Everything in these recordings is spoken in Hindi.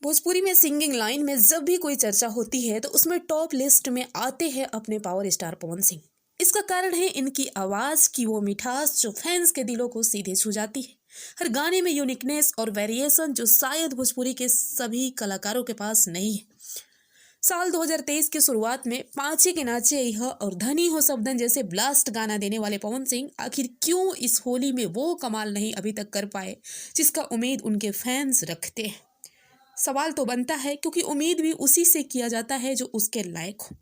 भोजपुरी में सिंगिंग लाइन में जब भी कोई चर्चा होती है तो उसमें टॉप लिस्ट में आते हैं अपने पावर स्टार पवन सिंह। इसका कारण है इनकी आवाज की वो मिठास जो फैंस के दिलों को सीधे छू जाती है। हर गाने में यूनिकनेस और वेरिएशन जो शायद भोजपुरी के सभी कलाकारों के पास नहीं है। साल 2023 की शुरुआत में पांचे के नाचे यह और धनी हो सबदन जैसे ब्लास्ट गाना देने वाले पवन सिंह आखिर क्यों इस होली में वो कमाल नहीं अभी तक कर पाए जिसका उम्मीद उनके फैंस रखते हैं। सवाल तो बनता है क्योंकि उम्मीद भी उसी से किया जाता है जो उसके लायक हो।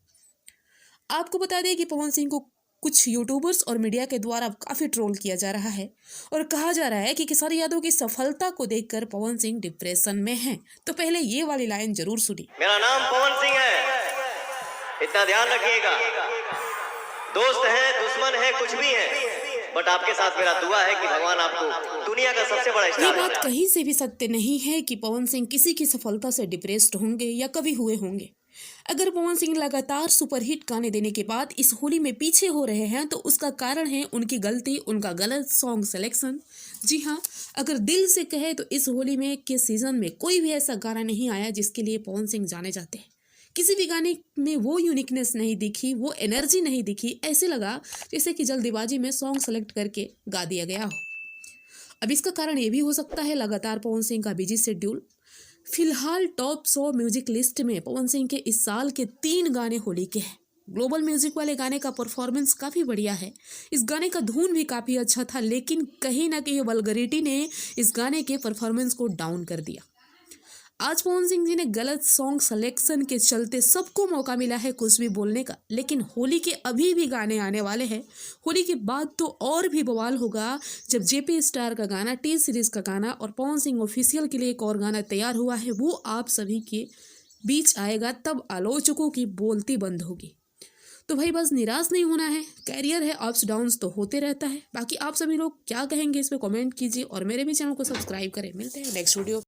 आपको बता दें कि पवन सिंह को कुछ यूट्यूबर्स और मीडिया के द्वारा काफी ट्रोल किया जा रहा है और कहा जा रहा है कि खेसारी यादव की सफलता को देखकर पवन सिंह डिप्रेशन में हैं। तो पहले ये वाली लाइन जरूर सुनिए। मेरा नाम पवन सिंह है, इतना ध्यान रखिएगा। दोस्त है, दुश्मन है, कुछ भी है, बट आपके साथ मेरा दुआ है कि भगवान आपको दुनिया का सबसे बड़ा ये स्टार बात बनाए। कहीं से भी सत्य नहीं है कि पवन सिंह किसी की सफलता से डिप्रेस्ड होंगे या कभी हुए होंगे। अगर पवन सिंह लगातार सुपरहिट गाने देने के बाद इस होली में पीछे हो रहे हैं तो उसका कारण है उनकी गलती, उनका गलत सॉन्ग सिलेक्शन। जी हाँ, अगर दिल से कहे तो इस होली में के सीजन में कोई भी ऐसा गाना नहीं आया जिसके लिए पवन सिंह जाने जाते हैं। किसी भी गाने में वो यूनिकनेस नहीं दिखी, वो एनर्जी नहीं दिखी। ऐसे लगा जैसे कि जल्दीबाजी में सॉन्ग सेलेक्ट करके गा दिया गया हो। अब इसका कारण ये भी हो सकता है लगातार पवन सिंह का बिजी शेड्यूल। फिलहाल टॉप 100 म्यूजिक लिस्ट में पवन सिंह के इस साल के 3 गाने होली के हैं। ग्लोबल म्यूजिक वाले गाने का परफॉर्मेंस काफ़ी बढ़िया है। इस गाने का धुन भी काफ़ी अच्छा था, लेकिन कहीं ना कहीं वल्गरिटी ने इस गाने के परफॉर्मेंस को डाउन कर दिया। आज पवन सिंह जी ने गलत सॉन्ग सिलेक्शन के चलते सबको मौका मिला है कुछ भी बोलने का, लेकिन होली के अभी भी गाने आने वाले हैं। होली के बाद तो और भी बवाल होगा जब जेपी स्टार का गाना, टी सीरीज का गाना और पवन सिंह ऑफिशियल के लिए एक और गाना तैयार हुआ है, वो आप सभी के बीच आएगा। तब आलोचकों की बोलती बंद होगी। तो भाई बस निराश नहीं होना है, कैरियर है, अप्स डाउन्स तो होते रहता है। बाकी आप सभी लोग क्या कहेंगे इस पे कमेंट कीजिए और मेरे भी चैनल को सब्सक्राइब करें। मिलते हैं नेक्स्ट वीडियो।